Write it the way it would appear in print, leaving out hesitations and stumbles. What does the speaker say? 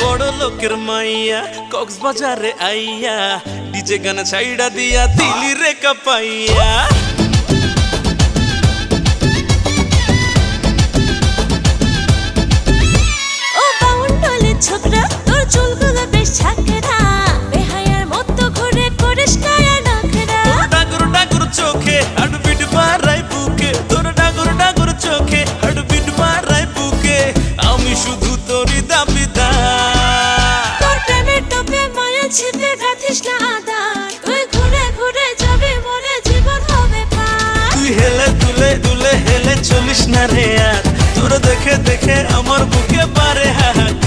বড় লোকের মাইয়া কক্সবাজারে আইয়া ডিজে গান ছাইড়া দিয়া দিলি রে কাপাইয়া ও বাউন্ডলে ছোকরা তোর চুলগুলো বেশ ছাকরা বেহায়ার মতো ঘুরে করিস কায়া নখরা ডাগর ডাগর চোখে হার্টবিট মারাই বুকে তোর ডাগর ডাগর চোখে হার্টবিট মারাই বুকে আমি শুধু তোরই দাবিদার তোর প্রেমের টোপে মায়া ছিপে গাথিস না আদার তুই ঘুরে ঘুরে যাবি মনে জীবন হবে পার তুই হেলে দুলে দুলে হেলে চলিস না রে আর তোর দেখে দেখে আমার বুকে পারে হাহাকার